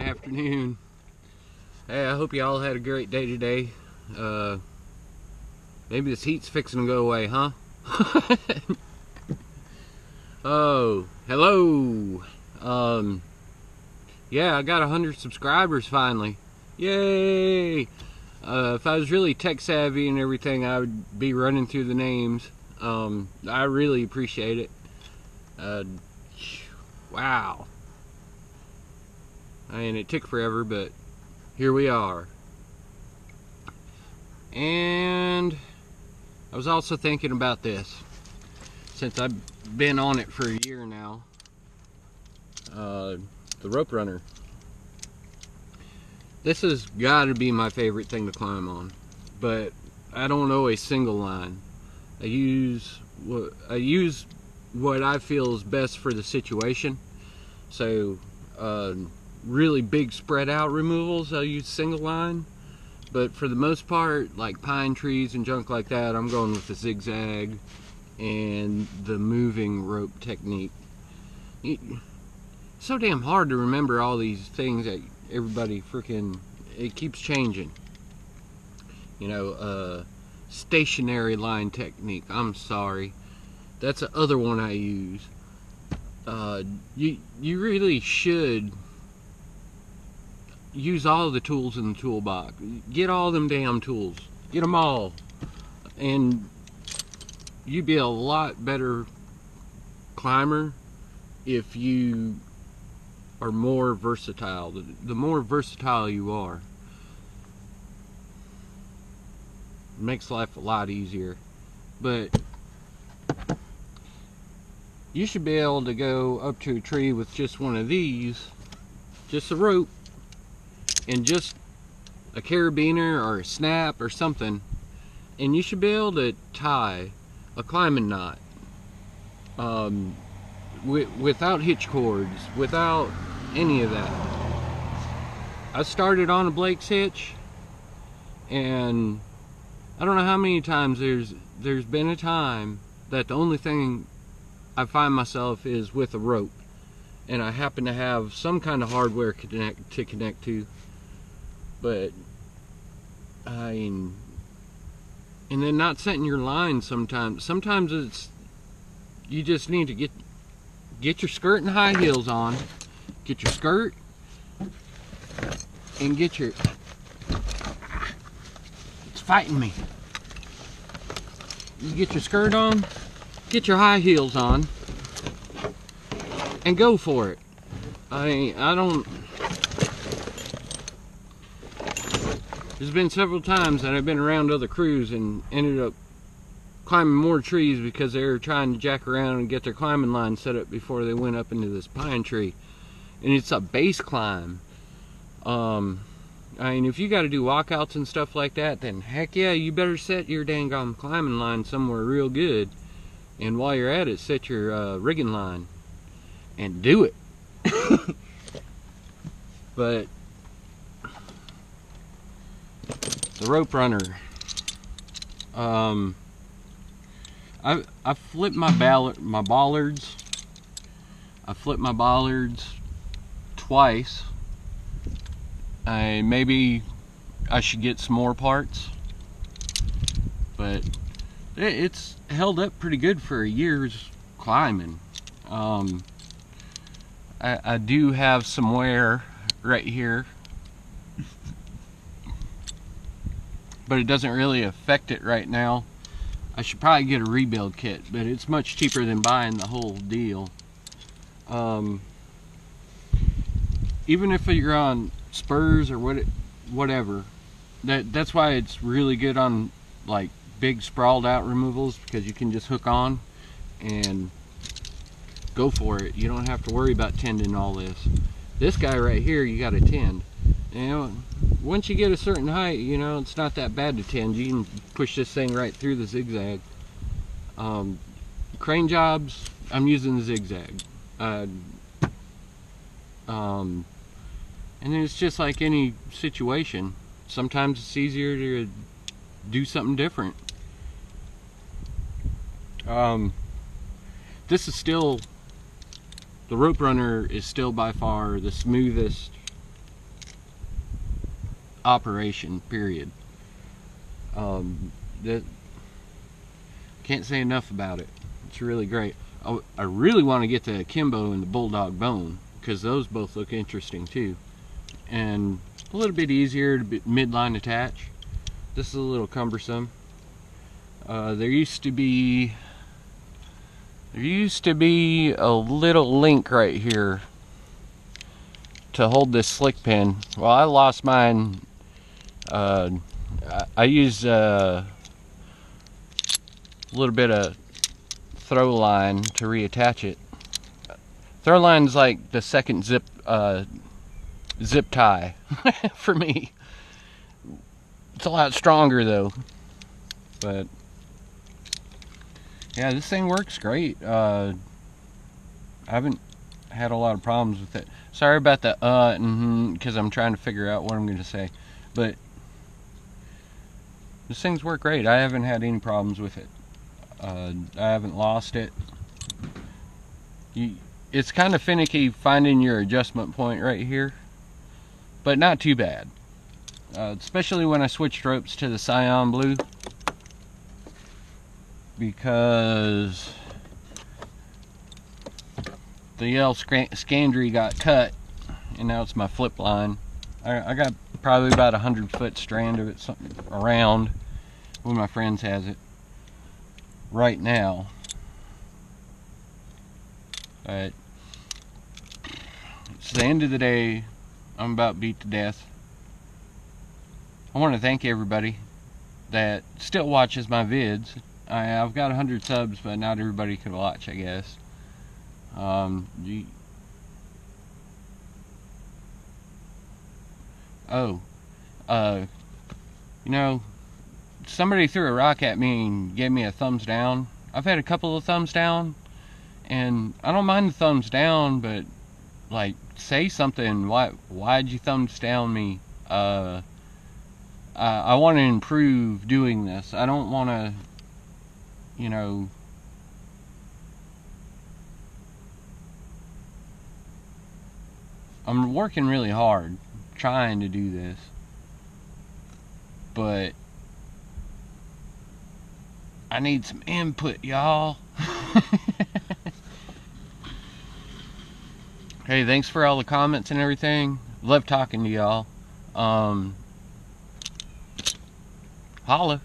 Afternoon. Hey, I hope you all had a great day today. Maybe this heat's fixing to go away, huh? Oh, hello. Yeah, I got 100 subscribers finally. Yay! If I was really tech savvy and everything, I would be running through the names. I really appreciate it. Wow. I mean, it took forever, but here we are. And I was also thinking about this, since I've been on it for a year now. The rope runner. This has got to be my favorite thing to climb on, but I don't know a single line. I use what I feel is best for the situation. So really big spread out removals, I'll use single line, but for the most part, like pine trees and junk like that, I'm going with the zigzag and the moving rope technique. It's so damn hard to remember all these things that everybody freaking, it keeps changing. You know, stationary line technique, I'm sorry, that's the other one I use. You really should use all the tools in the toolbox. Get all them damn tools. Get them all. And you'd be a lot better climber if you are more versatile. The more versatile you are, it makes life a lot easier. But you should be able to go up to a tree with just one of these, just a rope, and just a carabiner or a snap or something, and you should be able to tie a climbing knot without hitch cords, without any of that. I started on a Blake's hitch, and I don't know how many times there's been a time that the only thing I find myself is with a rope, and I happen to have some kind of hardware to connect to. But and then not setting your line sometimes. Sometimes it's, you just need to get your skirt and high heels on. Get your skirt and get your, it's fighting me. You get your skirt on, get your high heels on, and go for it. There's been several times that I've been around other crews and ended up climbing more trees because they were trying to jack around and get their climbing line set up before they went up into this pine tree. And it's a base climb. I mean, if you got to do walkouts and stuff like that, then heck yeah, you better set your dang climbing line somewhere real good. And while you're at it, set your rigging line and do it. But the rope runner, I flipped my bollards. I flipped my bollards twice. Maybe I should get some more parts, but it's held up pretty good for a year's climbing. I do have some wear right here, but it doesn't really affect it right now. I should probably get a rebuild kit, but it's much cheaper than buying the whole deal. Even if you're on spurs or whatever, that's why it's really good on like big sprawled out removals, because you can just hook on and go for it. You don't have to worry about tending all this. This guy right here, you got to tend. You know, once you get a certain height, you know, it's not that bad to tend. You can push this thing right through the zigzag. Crane jobs, I'm using the zigzag. And it's just like any situation. Sometimes it's easier to do something different. This is still, the rope runner is still by far the smoothest operation, period. That can't say enough about it. It's really great. I really want to get the Akimbo and the Bulldog Bone, because those both look interesting too, and a little bit easier to midline attach. This is a little cumbersome. There used to be a little link right here to hold this slick pin. Well, I lost mine. I use a little bit of throw line to reattach it. Throw line's like the second zip tie for me. It's a lot stronger though, but yeah, this thing works great. I haven't had a lot of problems with it. Sorry about the because I'm trying to figure out what I'm going to say, but this thing's worked great. I haven't had any problems with it. I haven't lost it. It's kind of finicky finding your adjustment point right here, but not too bad. Especially when I switched ropes to the cyan blue, because the yellow scandry got cut, and now it's my flip line. I got probably about 100-foot strand of it, something around. One of my friends has it right now, but it's the end of the day. I'm about beat to death. I want to thank everybody that still watches my vids. I've got 100 subs, but not everybody can watch, I guess. You know, somebody threw a rock at me and gave me a thumbs down. I've had a couple of thumbs down, and I don't mind the thumbs down, but like, say something. Why'd you thumbs down me? I want to improve doing this. I don't want to, you know, I'm working really hard trying to do this, but I need some input, y'all. Hey, thanks for all the comments and everything. Love talking to y'all. Holla.